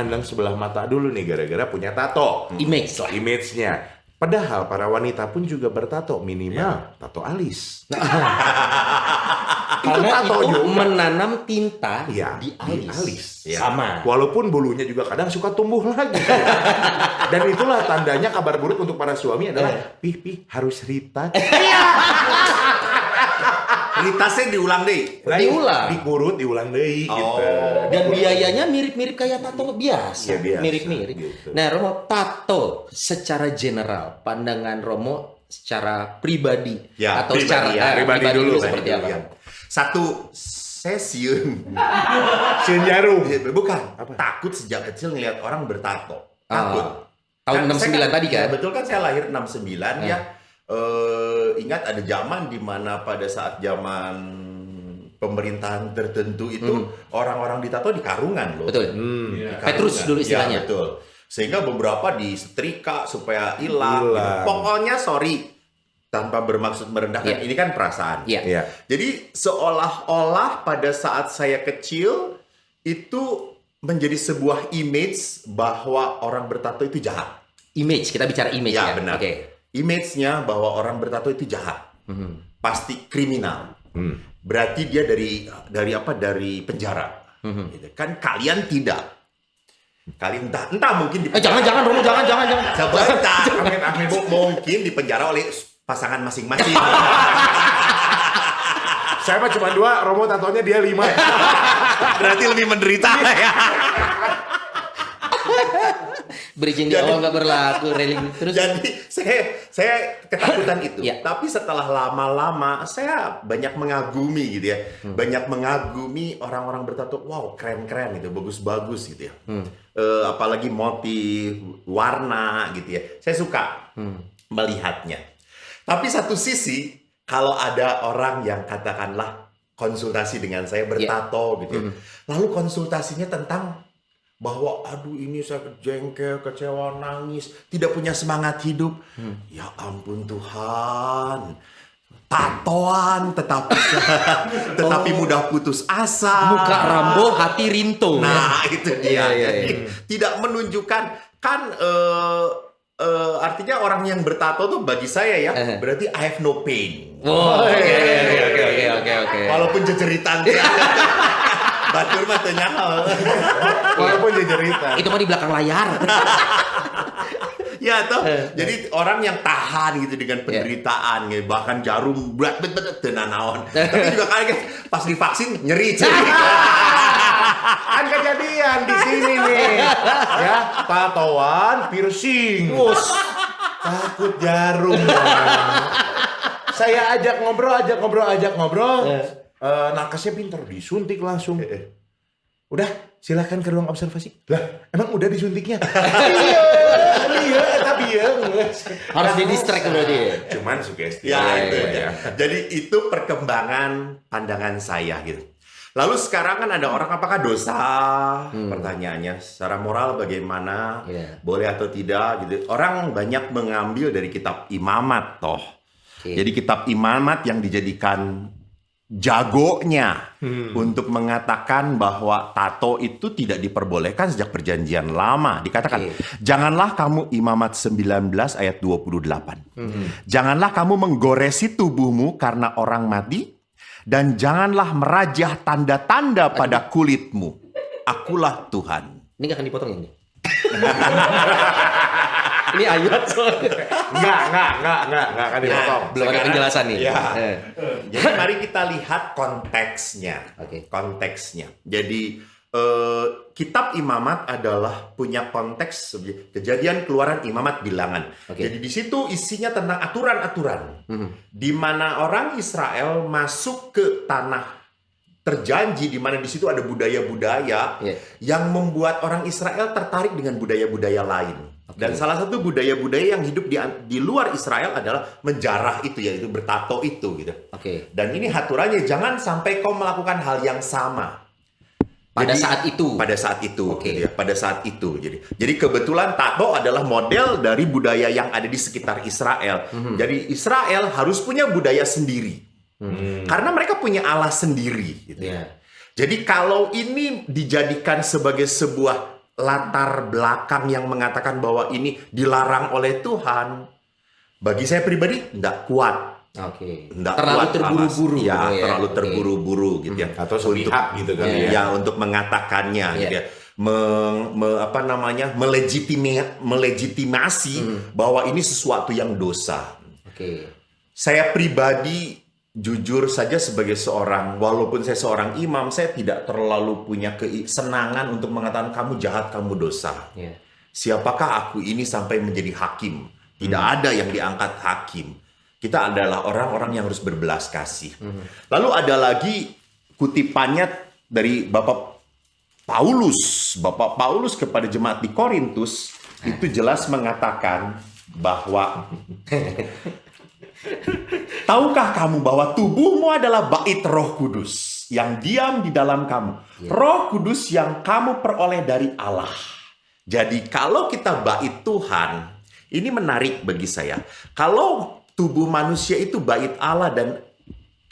Pandang sebelah mata dulu nih gara-gara punya tato. Image lah. Image-nya. Padahal para wanita pun juga bertato, minimal tato alis. Karena tato itu juga. menanam tinta Iya, di di alis. alis. Ya. Sama. Walaupun bulunya juga kadang suka tumbuh lagi. Dan itulah tandanya kabar buruk untuk para suami adalah pih harus retouch. Ritasnya diulang deh. Diulang. Dikurut, diulang deui gitu. Dan biayanya mirip-mirip kayak tato biasa. Iya, biasa, Mirip-mirip. gitu. Nah, Romo, tato secara general, pandangan Romo secara pribadi Ya, atau pribadi, secara pribadi dulu, seperti apa? Ya. Satu, saya sieun. Sieun jarum. Bukan. Apa? Takut sejak kecil ngelihat orang bertato. Takut. Tahun Kan 69 tadi kan? Ya, betul kan, saya lahir 69 ya. Ingat ada zaman di mana pada saat zaman pemerintahan tertentu itu orang-orang ditato di karungan loh. Betul. Di karungan. Petrus dulu istilahnya. Ya, betul. Sehingga beberapa disetrika supaya hilang. Gitu. Hilang. Pokoknya sorry, tanpa bermaksud merendahkan. Iya. Ini kan perasaan. Iya. Iya. Jadi seolah-olah pada saat saya kecil itu menjadi sebuah image bahwa orang bertato itu jahat. Image, kita bicara image Ya, ya. benar. Oke. Image-nya bahwa orang bertato itu jahat. Pasti kriminal. Berarti dia dari penjara. Gitu. Kan kalian tidak. Kalian entah mungkin di Jangan Romo, jangan. sebentar. Amin. Mungkin di penjara oleh pasangan masing-masing. Saya mah cuma 2, Romo tatonya dia 5. Berarti lebih menderita ya. Bridging di awal nggak berlaku, railing terus. Jadi saya ketakutan itu. Ya. Tapi setelah lama-lama saya banyak mengagumi gitu ya. Banyak mengagumi orang-orang bertato. Wow, keren-keren gitu, bagus-bagus gitu ya. Apalagi motif, warna gitu ya. Saya suka melihatnya. Tapi satu sisi kalau ada orang yang katakanlah konsultasi dengan saya bertato gitu ya. Lalu konsultasinya tentang bahwa aduh ini saya jengkel, kecewa, nangis, tidak punya semangat hidup. Ya ampun Tuhan. Tatoan tetapi mudah putus asa. Muka Rambo, hati Rinto. Nah, itu dia. Iya. Jadi, tidak menunjukkan kan artinya orang yang bertato tuh bagi saya ya berarti I have no pain. Oh, oke. Walaupun jejeritan. Batur mah teu nyaho. Walaupun dia cerita. Itu mah di belakang layar. Ya toh. Jadi orang yang tahan gitu dengan penderitaan gitu. Bahkan jarum berat teu nanaon. Tapi juga kaget pas divaksin nyeri. Kan kejadian di sini nih. Ya, tatoan, piercing. Takut jarum. Saya ajak ngobrol. Nakesnya pinter, disuntik langsung. Udah, silakan ke ruang observasi. Lah, emang udah disuntiknya? Iya, tapi ya. Harus di distract berarti. Cuman sugesti. Ya, itu ya. ya. Jadi itu perkembangan pandangan saya gitu. Lalu sekarang kan ada orang apakah dosa? Pertanyaannya secara moral bagaimana? Boleh atau tidak gitu. Orang banyak mengambil dari kitab Imamat toh. Jadi kitab Imamat yang dijadikan jagonya untuk mengatakan bahwa tato itu tidak diperbolehkan sejak perjanjian lama. Dikatakan, janganlah kamu Imamat 19 ayat 28. Janganlah kamu menggoresi tubuhmu karena orang mati, dan janganlah merajah tanda-tanda pada kulitmu. Akulah Tuhan. Ini nggak akan dipotong ini. Ini ayat soalnya. Enggak akan dipotong. Belum ada penjelasan nih. Ya. Jadi mari kita lihat konteksnya. Oke. Konteksnya. Jadi kitab Imamat adalah punya konteks kejadian, keluaran, Imamat, bilangan. Jadi di situ isinya tentang aturan-aturan di mana orang Israel masuk ke tanah terjanji, di mana di situ ada budaya-budaya yang membuat orang Israel tertarik dengan budaya-budaya lain. Dan salah satu budaya-budaya yang hidup di luar Israel adalah menjarah itu, yaitu bertato itu gitu. Dan ini aturannya jangan sampai kau melakukan hal yang sama. Pada saat itu. Gitu ya, pada saat itu. Jadi kebetulan tato adalah model dari budaya yang ada di sekitar Israel. Jadi Israel harus punya budaya sendiri. Karena mereka punya Allah sendiri. Gitu. Jadi kalau ini dijadikan sebagai sebuah latar belakang yang mengatakan bahwa ini dilarang oleh Tuhan, bagi saya pribadi nggak kuat. Oke. Nggak Terlalu kuat, terburu-buru. ya, ya. terlalu Oke. terburu-buru gitu ya. Atau sepihak gitu kan Ya, untuk mengatakannya gitu ya. Melegitimasi bahwa ini sesuatu yang dosa. Oke. Saya pribadi jujur saja sebagai seorang, walaupun saya seorang imam, saya tidak terlalu punya kesenangan untuk mengatakan kamu jahat, kamu dosa. Ya. Siapakah aku ini sampai menjadi hakim? Tidak ada yang diangkat hakim. Kita adalah orang-orang yang harus berbelas kasih. Lalu ada lagi kutipannya dari Bapak Paulus kepada jemaat di Korintus, itu jelas mengatakan bahwa tahukah kamu bahwa tubuhmu adalah bait Roh Kudus yang diam di dalam kamu. Roh Kudus yang kamu peroleh dari Allah. Jadi kalau kita bait Tuhan, ini menarik bagi saya. Kalau tubuh manusia itu bait Allah dan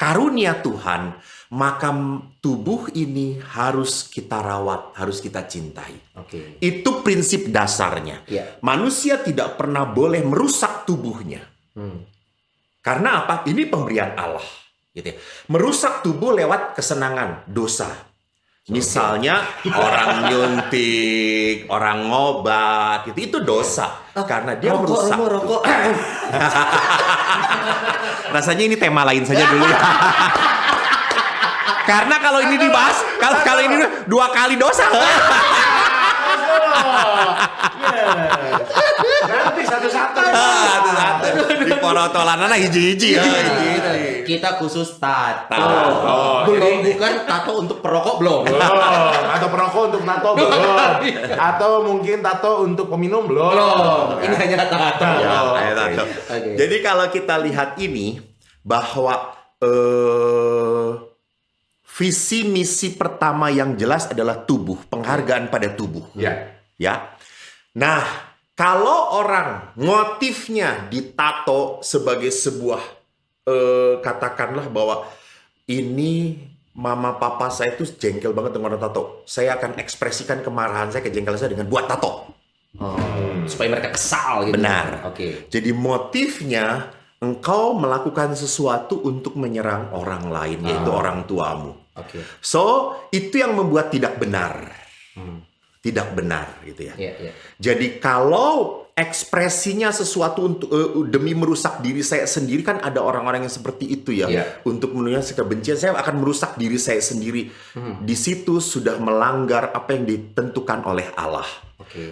karunia Tuhan, maka tubuh ini harus kita rawat, harus kita cintai. Oke. Itu prinsip dasarnya. Ya. Manusia tidak pernah boleh merusak tubuhnya. Karena apa? Ini pemberian Allah. Gitu ya. Merusak tubuh lewat kesenangan, dosa. Misalnya orang nyuntik, orang ngobat, itu dosa. Karena dia merusak. Rokok. Rasanya ini tema lain saja dulu ya. Karena kalau ini dibahas, kalau ini 2 kali dosa. Nanti satu-satu. Di porotolanana hiji-hiji ya. Kita khusus tato. Bukan tato untuk perokok belum. Atau perokok untuk tato belum. Atau mungkin tato untuk peminum belum. Ini hanya tato. Oke. Jadi kalau kita lihat ini bahwa visi misi pertama yang jelas adalah tubuh, penghargaan pada tubuh. Ya. Nah, kalau orang motifnya ditato sebagai sebuah katakanlah bahwa ini mama papa saya tuh jengkel banget dengan orang tato. Saya akan ekspresikan kemarahan saya, kejengkelan saya dengan buat tato. Supaya mereka kesal gitu. Benar. Oke. Jadi motifnya engkau melakukan sesuatu untuk menyerang orang lain, yaitu orang tuamu. Oke. So, itu yang membuat tidak benar. Tidak benar gitu ya. Iya. Jadi kalau ekspresinya sesuatu untuk demi merusak diri saya sendiri, kan ada orang-orang yang seperti itu ya. Untuk menunjukkan kebencian, saya akan merusak diri saya sendiri. Di situ sudah melanggar apa yang ditentukan oleh Allah.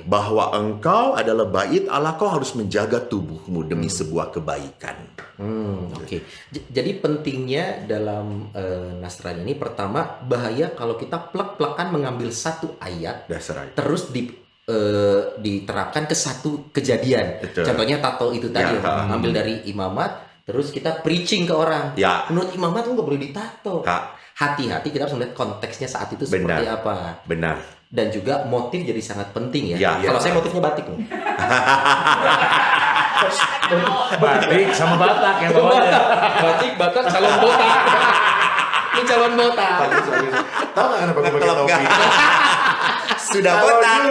Bahwa engkau adalah bait Allah, kau harus menjaga tubuhmu demi sebuah kebaikan. Oke. Jadi pentingnya dalam Nasrani ini, pertama, bahaya kalau kita plek-plekan mengambil satu ayat Dasar ayat. terus diterapkan ke satu kejadian. Betul. Contohnya tato itu tadi, ambil dari imamat, terus kita preaching ke orang. Menurut imamat lu nggak boleh ditato. Hati-hati, kita harus melihat konteksnya saat itu seperti apa. Benar. Dan juga motif jadi sangat penting ya. Kalau saya motifnya batik nih. Batik sama Batak ya bawahnya. Batik, Batak, calon botak. Ini calon botak. Tahu nggak kenapa gue pakai topi? Sudah botak.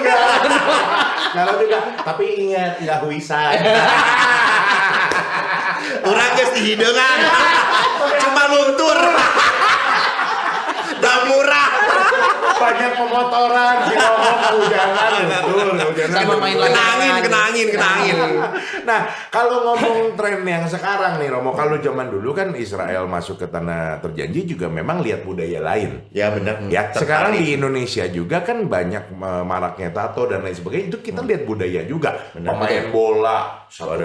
Kalau juga. Tapi ingat, nggak huisan. Orang geus di hideungan. Cuma luntur. Dan murah. Banyak pemotoran, si ngomong kehujanan, Sama main kena angin. Nah, kalau ngomong tren yang sekarang nih Romo, kalau zaman dulu kan Israel masuk ke tanah terjanji juga memang lihat budaya lain. Ya benar. Ya, sekarang di Indonesia juga kan banyak maraknya tato dan lain sebagainya. Itu kita lihat budaya juga. Pemain bola satu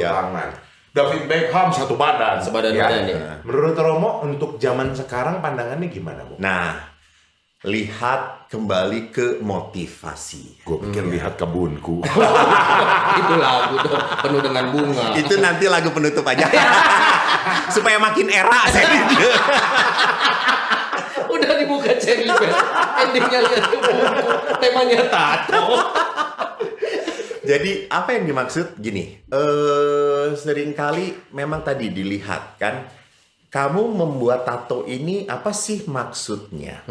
tangan. David Beckham satu badan. Sebadan ya. badan ya. Menurut Romo untuk zaman sekarang pandangannya gimana, Bu? Nah, lihat kembali ke motivasi. Gue pikir lihat kebunku. Itu lagu tuh penuh dengan bunga. Itu nanti lagu penutup aja. Supaya makin era saya gitu. Udah dibuka cherry bell. Endingnya lihat ke buku. Temanya tato. Jadi apa yang dimaksud gini? Seringkali memang tadi dilihat kan, kamu membuat tato ini apa sih maksudnya?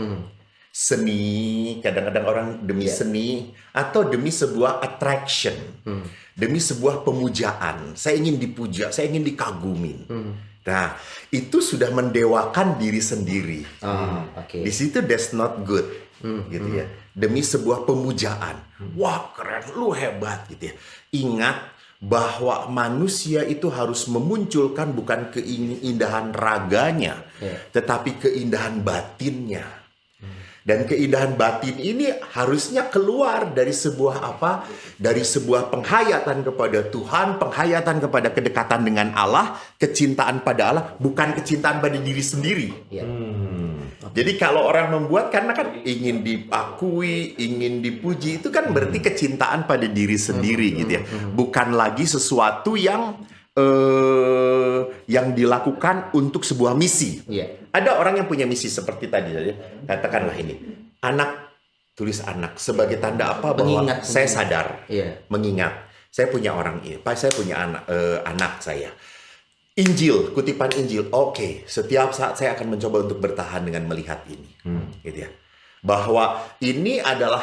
seni, kadang-kadang orang demi seni, atau demi sebuah attraction, demi sebuah pemujaan. Saya ingin dipuja, saya ingin dikagumin. Nah, itu sudah mendewakan diri sendiri. Di situ that's not good, gitu ya. Demi sebuah pemujaan. Wah, keren, lu hebat, gitu ya. Ingat bahwa manusia itu harus memunculkan bukan keindahan raganya, tetapi keindahan batinnya. Dan keindahan batin ini harusnya keluar dari sebuah apa? Dari sebuah penghayatan kepada Tuhan, penghayatan kepada kedekatan dengan Allah, kecintaan pada Allah, bukan kecintaan pada diri sendiri. Jadi kalau orang membuat karena kan ingin diakui, ingin dipuji, itu kan berarti kecintaan pada diri sendiri gitu ya. Bukan lagi sesuatu yang dilakukan untuk sebuah misi. Ada orang yang punya misi seperti tadi saja. Katakanlah ini, tulis anak sebagai tanda apa bahwa saya sadar, mengingat saya punya orang ini, saya punya anak saya. Injil, kutipan Injil. Oke, setiap saat saya akan mencoba untuk bertahan dengan melihat ini, gitu ya. Bahwa ini adalah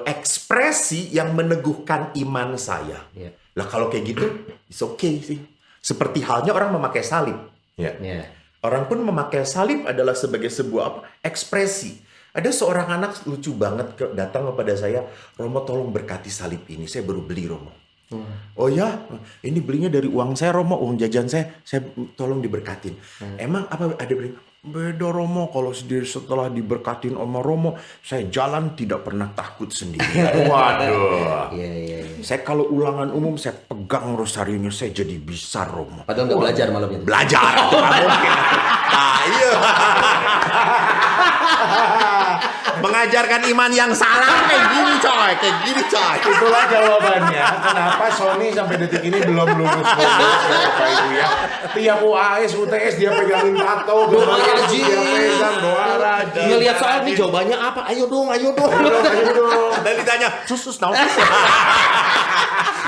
ekspresi yang meneguhkan iman saya. Lah kalau kayak gitu, it's okay sih. Seperti halnya orang memakai salib. Orang pun memakai salib adalah sebagai sebuah ekspresi. Ada seorang anak lucu banget datang kepada saya, Romo tolong berkati salib ini, saya baru beli Romo. Oh ya, ini belinya dari uang saya Romo, uang jajan saya tolong diberkatin. Emang apa ada beli? Beda Romo, kalau setelah diberkatin sama Romo, saya jalan tidak pernah takut sendiri. Waduh. Saya kalau ulangan umum, saya pegang rosarionya, saya jadi bisa Romo. Padahal nggak belajar malamnya. Belajar, mungkin. Nah, iya. Mengajarkan iman yang salah kayak gini coy. Itulah jawabannya kenapa Sony sampai detik ini belum lulus Bapak Ibu ya. Tiap UAS, UTS dia pegangin tato, doa rajin, doa rajin. Ngelihat soal nih jawabannya apa? Ayo dong. Dan ditanya, susus naon?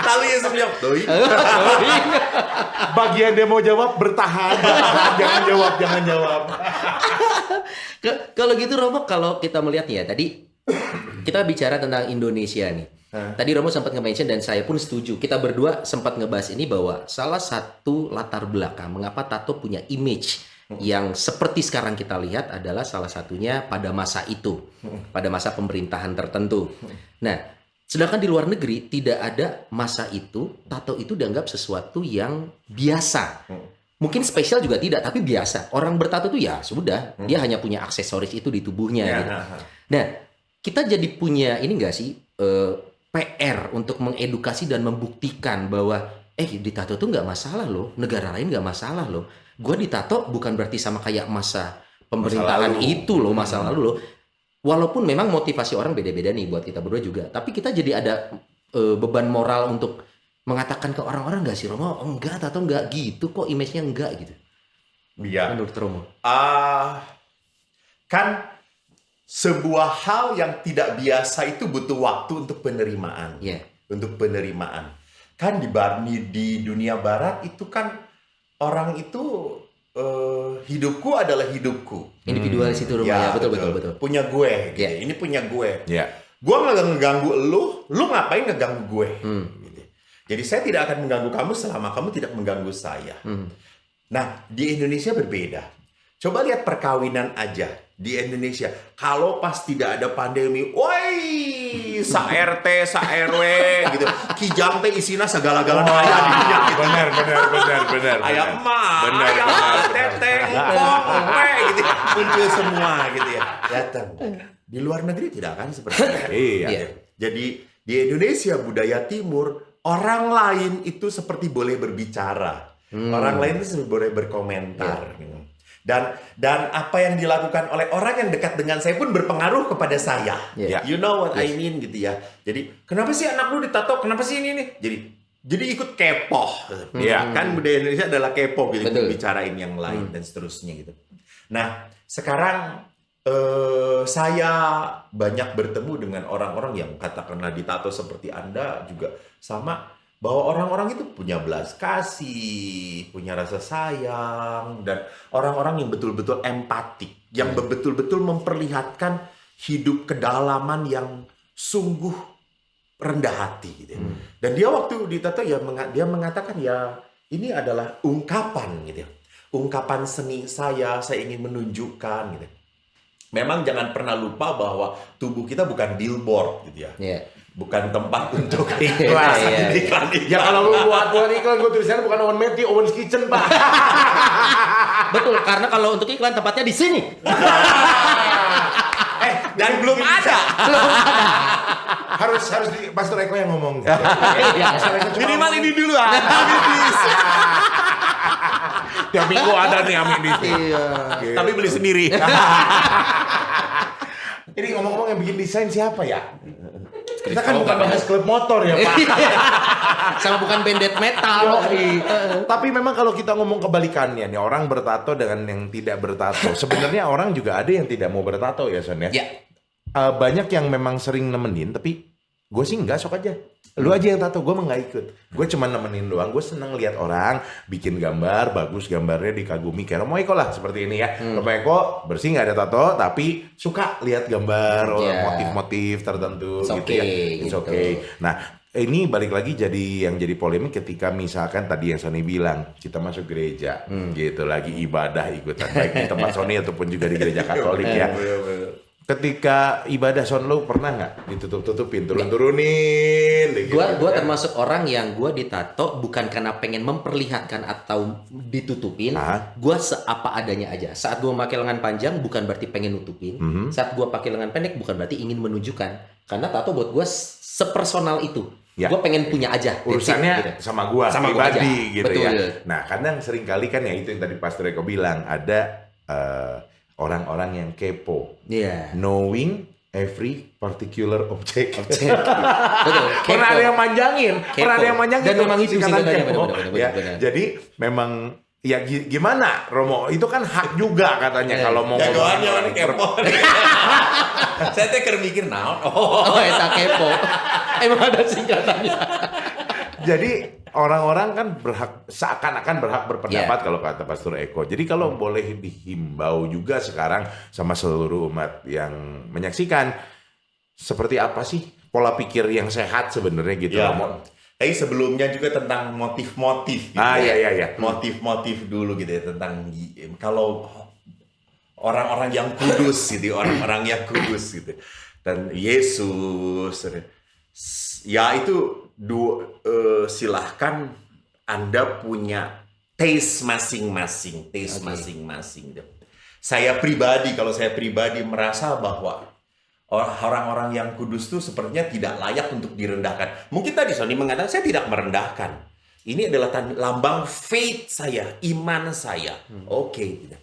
Lalu Yesus bilang, doi. Bagian dia mau jawab bertahan. Jangan jawab. Kalau gitu Romo, kalau kita melihat ya tadi kita bicara tentang Indonesia nih. Tadi Romo sempat nge-mention dan saya pun setuju. Kita berdua sempat ngebahas ini bahwa salah satu latar belakang mengapa tato punya image yang seperti sekarang kita lihat adalah salah satunya pada masa itu, pada masa pemerintahan tertentu. Nah, sedangkan di luar negeri tidak ada masa itu, tato itu dianggap sesuatu yang biasa. Mungkin spesial juga tidak, tapi biasa. Orang bertato itu ya sudah, dia hanya punya aksesoris itu di tubuhnya. Gitu. Nah, kita jadi punya ini nggak sih PR untuk mengedukasi dan membuktikan bahwa ditato itu nggak masalah loh, negara lain nggak masalah loh. Gue ditato bukan berarti sama kayak masa pemerintahan itu loh, masa lalu loh. Walaupun memang motivasi orang beda-beda nih buat kita berdua juga, tapi kita jadi ada beban moral untuk mengatakan ke orang-orang nggak sih Romo, enggak tato enggak gitu kok, image-nya enggak gitu. Iya. Menurut Romo. Kan sebuah hal yang tidak biasa itu butuh waktu untuk penerimaan. Untuk penerimaan. Kan di dunia barat itu kan orang itu hidupku adalah hidupku. Individualis itu Romo ya, betul. Punya gue, gitu. Ini punya gue. Gue nggak ngeganggu lu ngapain ngeganggu gue? Gitu. Jadi saya tidak akan mengganggu kamu selama kamu tidak mengganggu saya. Nah, di Indonesia berbeda. Coba lihat perkawinan aja di Indonesia. Kalau pas tidak ada pandemi, woi, sa RT, sa RW gitu. Kijang teh isina segala-galanya aya di dunia gitu. Benar. Aya emak, aya teteh, ngkong, gitu. Kumpul semua gitu ya. Datang. Di luar negeri tidak akan seperti itu. Iya. Jadi di Indonesia budaya timur, orang lain itu seperti boleh berbicara. Orang lain itu boleh berkomentar. Dan apa yang dilakukan oleh orang yang dekat dengan saya pun berpengaruh kepada saya. You know what I mean gitu ya. Jadi kenapa sih anak lu ditato? Kenapa sih ini nih? Jadi ikut kepo. Kan budaya Indonesia adalah kepo gitu, bicarain yang lain dan seterusnya gitu. Nah, sekarang saya banyak bertemu dengan orang-orang yang katakanlah ditato seperti Anda juga sama. bahwa orang-orang itu punya belas kasih, punya rasa sayang, dan orang-orang yang betul-betul empatik, yang betul-betul memperlihatkan hidup kedalaman yang sungguh rendah hati gitu. Dan dia waktu ditato ya dia mengatakan ya ini adalah ungkapan gitu. Ungkapan seni saya ingin menunjukkan gitu. Memang jangan pernah lupa bahwa tubuh kita bukan billboard gitu ya. Yeah. Bukan tempat untuk iklan. Ya kalau lu buat iklan gue tulisannya bukan Owen Matthew, Owen's Kitchen, Pak. Betul, karena kalau untuk iklan tempatnya di sini. Dan belum ada. harus di Pastor Eko yang ngomong. Minimal ini dulu Tiap minggu ada nih Amin Iya. Tapi beli sendiri. Ini ngomong-ngomong yang bikin desain siapa ya? Kita kan bukan bahas klub motor ya, Pak. Sama bukan band death metal. Tapi memang kalau kita ngomong kebalikannya nih, orang bertato dengan yang tidak bertato. Sebenarnya orang juga ada yang tidak mau bertato ya, Son ya. Banyak yang memang sering nemenin, tapi gue sih enggak, sok aja. Lu aja yang tato, gue mah nggak ikut. Gue cuma nemenin doang. Gue seneng lihat orang bikin gambar, bagus gambarnya, dikagumi. Kayak Romo Eko lah, seperti ini ya. Romo Eko bersih nggak ada tato, tapi suka lihat gambar motif-motif tertentu gitu ya. It's okay. Nah, ini balik lagi jadi polemik ketika misalkan tadi yang Sony bilang kita masuk gereja, gitu lagi ibadah ikutan baik di tempat Sony ataupun juga di gereja Katolik ya. Ketika ibadah Son, lu pernah nggak ditutup-tutupin, turun-turunin? Gua termasuk orang yang gua ditato bukan karena pengen memperlihatkan atau ditutupin. Gua seapa adanya aja. Saat gua pakai lengan panjang bukan berarti pengen nutupin. Saat gua pakai lengan pendek bukan berarti ingin menunjukkan. Karena tato buat gua sepersonal itu. Ya. Gua pengen punya aja. Urusannya gitu. Sama gua pribadi gitu. Betul. Ya. Nah, kadang sering kali kan ya itu yang tadi Pastor Eko bilang, ada orang-orang yang kepo, knowing every particular object. Betul. Pernah ada yang manjangin, Dan memang itu singkatannya benar. Jadi memang ya gimana Romo, itu kan hak juga katanya kalau mau jagoannya kepo. Saya teh mikir naon. Eta kepo. Emang ada singkatannya. Jadi orang-orang kan seakan-akan berhak berpendapat kalau kata Pastor Eko. Jadi kalau boleh dihimbau juga sekarang sama seluruh umat yang menyaksikan, seperti apa sih pola pikir yang sehat sebenarnya gitu. Tapi sebelumnya juga tentang motif-motif. Gitu iya. Motif-motif dulu gitu ya, tentang kalau orang-orang yang kudus gitu, orang-orang yang kudus gitu. Dan Yesus, ya itu silahkan Anda punya taste masing-masing. Saya pribadi merasa bahwa orang-orang yang kudus itu sepertinya tidak layak untuk direndahkan. Mungkin tadi Sony mengatakan saya tidak merendahkan. Ini adalah lambang faith saya, iman saya. Gitu.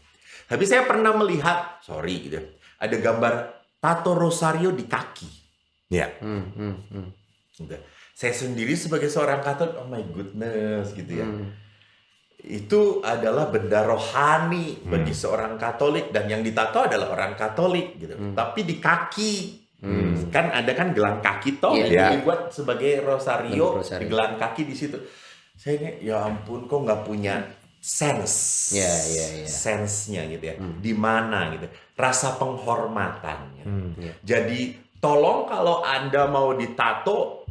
Tapi saya pernah melihat, gitu, ada gambar tato rosario di kaki. Gitu. Saya sendiri sebagai seorang Katolik, oh my goodness gitu ya. Itu adalah benda rohani bagi seorang Katolik, dan yang ditato adalah orang Katolik gitu. Tapi di kaki kan ada kan gelang kaki dibuat sebagai rosario, di gelang kaki di situ. Saya ini ya ampun, kok nggak punya sense, sense-nya gitu ya. Di mana gitu, rasa penghormatannya. Jadi tolong kalau Anda mau ditato,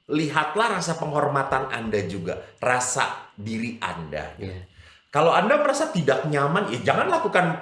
lihatlah rasa penghormatan Anda juga, rasa diri Anda. Kalau Anda merasa tidak nyaman, ya jangan lakukan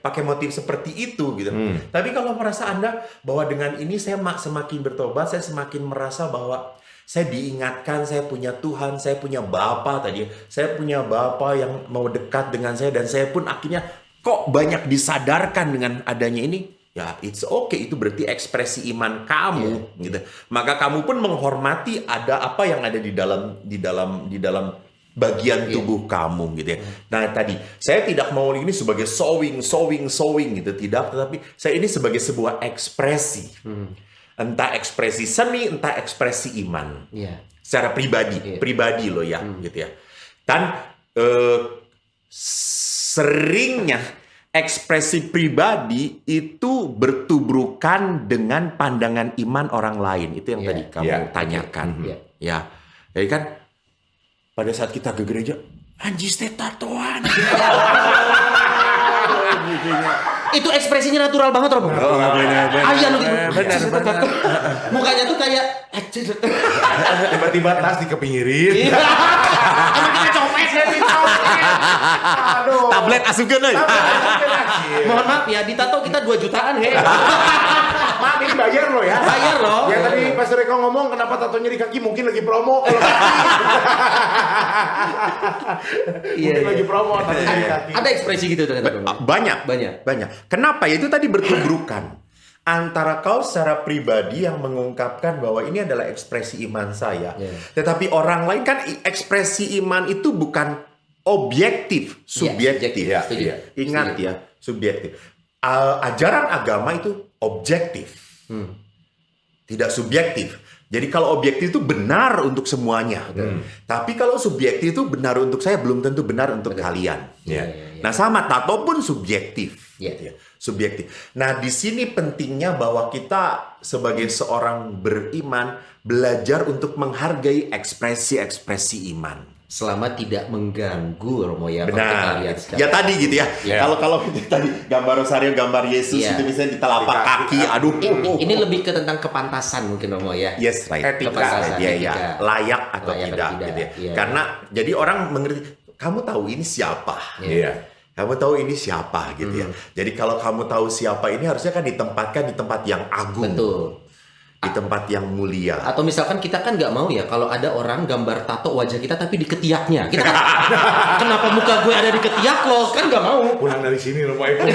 pakai motif seperti itu gitu. Tapi kalau merasa Anda bahwa dengan ini saya semakin bertobat, saya semakin merasa bahwa saya diingatkan, saya punya Tuhan, saya punya Bapa tadi, saya punya Bapa yang mau dekat dengan saya, dan saya pun akhirnya kok banyak disadarkan dengan adanya ini. Ya, it's okay, itu berarti ekspresi iman kamu, gitu. Maka kamu pun menghormati ada apa yang ada di dalam bagian tubuh kamu, gitu ya. Nah, tadi saya tidak mau ini sebagai sewing gitu, tidak, tetapi saya ini sebagai sebuah ekspresi, entah ekspresi seni, entah ekspresi iman, secara pribadi loh ya, gitu ya. Dan seringnya ekspresi pribadi itu bertubrukan dengan pandangan iman orang lain. Itu yang tadi kamu tanyakan. Ya. Jadi kan pada saat kita ke gereja, anjis teh tatoan. Itu ekspresinya natural banget, Romo. Benar. Ayah lu Benar. mukanya tuh kayak Tiba-tiba tas dikepinggirin. emang kita copet kan Aduh. Tablet asukeun euy. mohon maaf ya, ditato kita 2 jutaan he. Maaf, ini bayar lo ya. Bayar loh. Yang tadi Pastor Eko ngomong kenapa tatonya di kaki, mungkin lagi promo. Kalau mungkin lagi promo tatonya di kaki. Ada ekspresi gitu ternyata, Romo. Banyak. Banyak. Kenapa? Ya itu tadi bertubrukan antara kau secara pribadi yang mengungkapkan bahwa ini adalah ekspresi iman saya. Tetapi orang lain kan ekspresi iman itu bukan objektif, subjektif. Setuju. Ingat ya, subjektif. Ajaran agama itu objektif. Tidak subjektif. Jadi kalau objektif itu benar untuk semuanya. Tapi kalau subjektif itu benar untuk saya belum tentu benar untuk kalian. Nah sama tato pun subjektif. Subjektif. Nah di sini pentingnya bahwa kita sebagai seorang beriman belajar untuk menghargai ekspresi-ekspresi iman. Selama tidak mengganggu, Romo ya. Benar. Lihat secara- Ya tadi gitu ya. Kalau tadi gambar Rosario, gambar Yesus itu misalnya di telapak kaki. Aduh. Ini lebih ke tentang kepantasan mungkin, Romo ya. Yes, right. Etika. Iya. Layak atau Layak tidak atau tidak. gitu ya. Iya. Karena jadi orang mengerti, kamu tahu ini siapa? Iya. Kamu tahu ini siapa gitu ya. Jadi kalau kamu tahu siapa ini harusnya kan ditempatkan di tempat yang agung. Betul. Di tempat yang mulia. Atau misalkan kita kan nggak mau ya kalau ada orang gambar tato wajah kita tapi di ketiaknya. Kita kan, kenapa muka gue ada di ketiak lo? Kan nggak mau. Pulang dari sini Romo Eko.